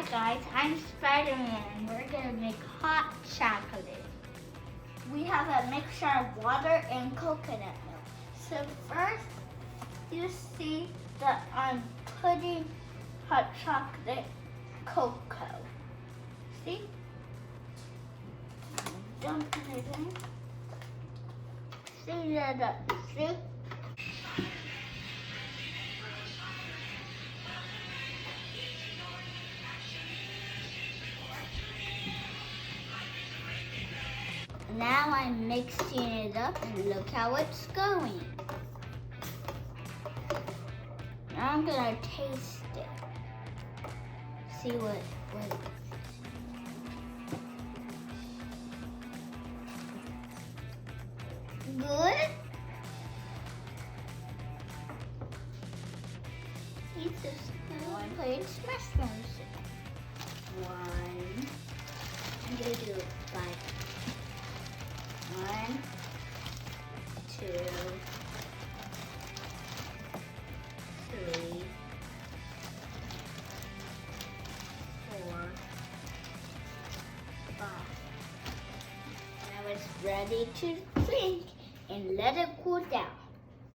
Hi guys, I'm Spider-Man and we're gonna make hot chocolate. We have a mixture of water and coconut milk. So first, you see that I'm putting hot chocolate cocoa. See? Dump it in. See that? See? Now I'm mixing it up and look how it's going. Now I'm gonna taste it. See what good? It's a spoon. Put mushrooms. One. I'm gonna do it 5. 1, 2, 3, 4, 5. Now it's ready to drink and let it cool down.